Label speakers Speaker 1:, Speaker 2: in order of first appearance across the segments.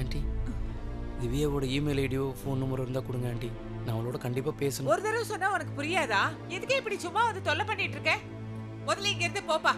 Speaker 1: Aunty திவ்யாவோட email ஐடியோ phone number இருந்தால் கொடுங்க aunty. நான் அவளோட கண்டிப்பாக பேசணும்.
Speaker 2: ஒரு தடவை சொன்னா உனக்கு புரியாதா? எதுக்கே இப்படி சும்மா வந்து தொல்லை பண்ணிட்டு இருக்க? முதல்ல இங்க இருந்து போப்பா.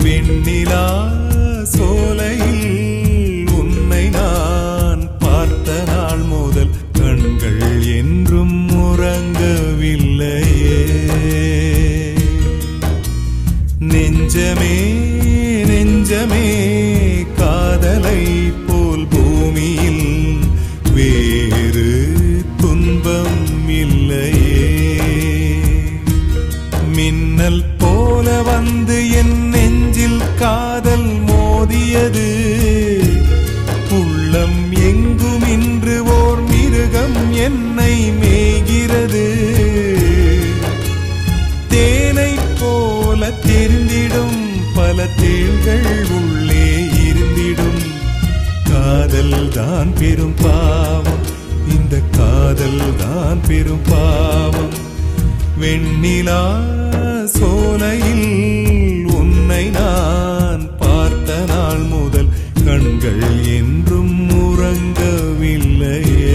Speaker 3: வெண்ணிலா சோலையில் உன்னை நான் பார்த்த நாள் முதல் கண்கள் என்றும் உறங்கவில்லையே. நெஞ்சமே நெஞ்சமே காதலை போல் பூமியில் வேறு துன்பம் இல்லையே. மின்னல் போல வந்து என் நெஞ்சில் காதல் மோதியது. உள்ளம் எங்கும் இன்று ஓர் மிருகம் என்னை மேய்கிறது. தேனை போல தெரிந்திடும் பல தேள்கள் உள்ளே இருந்திடும். காதல் தான் பெரும் பாவம், இந்த காதல் தான் பெரும் பாவம். வெண்ணிலா சோலையில் உன்னை நான் பார்த்த நாள் முதல் கண்கள் என்றும் உறங்கவில்லையே.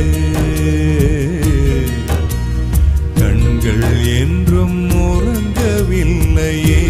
Speaker 3: கண்கள் என்றும் உறங்கவில்லையே.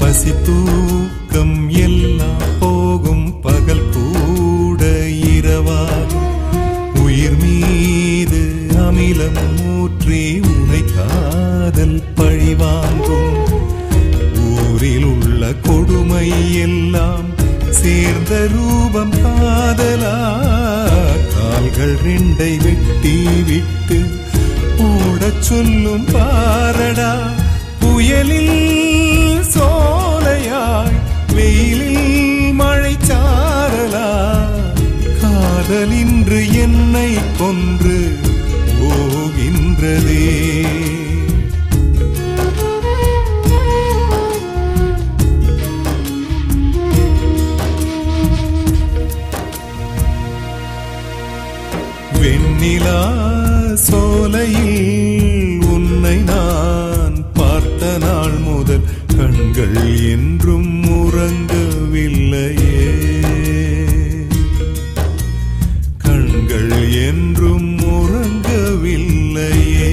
Speaker 3: பசி தூக்கம் எல்லாம் போகும், பகல் கூட இரவாகும். உயிர் மீது அமிலம் ஊற்றி உனை காதல் பழிவாங்கும். ஊரில் உள்ள கொடுமை எல்லாம் சேர்ந்த ரூபம் காதலா. கால்கள் ரெண்டை வெட்டி விட்டு ஓடச் சொல்லும் பாரடா. புயலில் சோலையாய் வெயிலில் மழை சாரலா. காதல் இன்று என்னை கொன்று போகின்றதே. வெண்ணிலா சோலையில் உன்னை நான் பார்த்த நாள் முதல் கண்கள் என்றும் உறங்கவில்லையே. கண்கள் என்றும் உறங்கவில்லையே.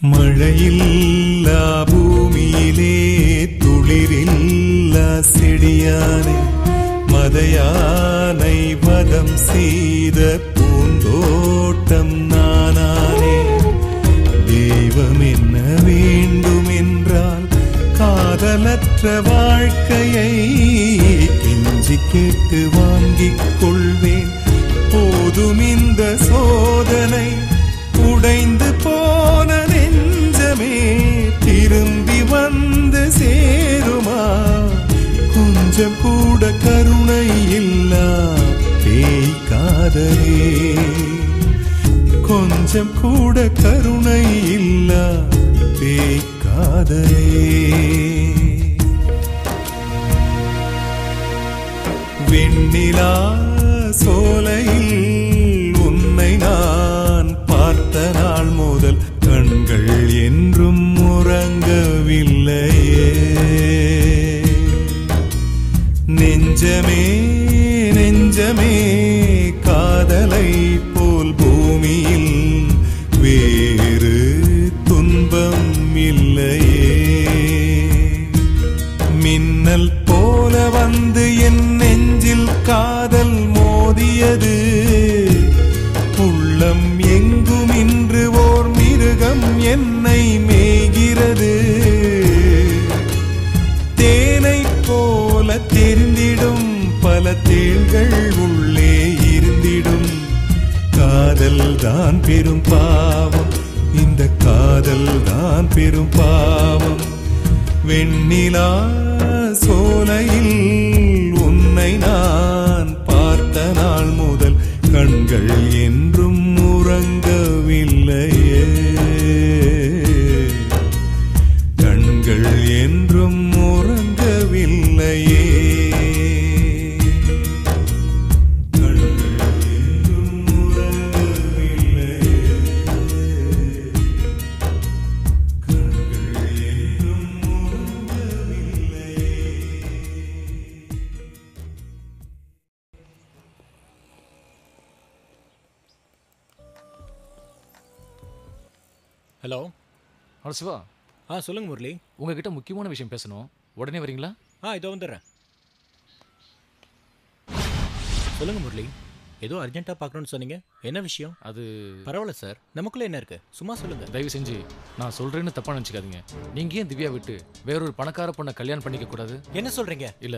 Speaker 3: மழையில்லா பூமியிலே துளிரில்லா செடியானே. மதையானை வதம் செய்த பூந்தோட்டம் நானானே. தெய்வம் என்ன வேண்டும் என்றால் காதலற்ற வாழ்க்கையை கெஞ்சி கேட்டு வாங்கிக் கொள்வேன். போதும் இந்த சோதனை. உடைந்து போன நெஞ்சமே திரும்பி வந்து கொஞ்சம் கூட கருணை இல்லா பேய் காதலே, கொஞ்சம் கூட கருணை இல்லா பேய் காதலே. வெண்ணிலா சோலையில் உன்னை நான் பார்த்த நாள் முதல் கண்கள் என்றும் உறங்கவில்லையே. நெஞ்சமே நெஞ்சமே காதலை போல் பூமியில் வேறு துன்பம் இல்லையே. மின்னல் போல வந்து என் நெஞ்சில் காதல் மோதியது, உள்ளம் எங்கும் இன்று ஓர் மிருகம் என்னை மேய்கிறது. தேனை போல தெரிந்திடும் பல தேள்கள் உள்ளே இருந்திடும். காதல் தான் பெரும் பாவம், இந்த காதல் தான் பெரும் பாவம். வெண்ணிலா சோலையில் உன்னை நான் பார்த்த நாள் முதல் கண்கள் என்றும் உறங்கவில்லையே. கண்கள் என்றும் உறங்கவில்லையே. கண்கள் என்றும் உறங்கவில்லையே. கண்கள் என்றும் உறங்கவில்லையே.
Speaker 4: ஹலோ.
Speaker 1: ஹலோ சிவா,
Speaker 4: சொல்லுங்க முரளி.
Speaker 1: உங்ககிட்ட முக்கியமான விஷயம் பேசணும். உடனே வரீங்களா?
Speaker 4: இதோ வந்துடுறேன். சொல்லுங்க முரளி, ஏதோ அர்ஜென்ட்டாக பார்க்கணுன்னு சொன்னீங்க. என்ன விஷயம்?
Speaker 1: அது
Speaker 4: பரவாயில்ல சார், நமக்குள்ளே என்ன இருக்கு, சும்மா சொல்லுங்க.
Speaker 1: தயவு செஞ்சு நான் சொல்றேன்னு தப்பா நினச்சிக்காதீங்க. நீங்க ஏன் திவ்யா விட்டு வேறொரு பணக்கார பொண்ணை கல்யாணம் பண்ணிக்க கூடாது?
Speaker 4: என்ன சொல்றீங்க?
Speaker 1: இல்ல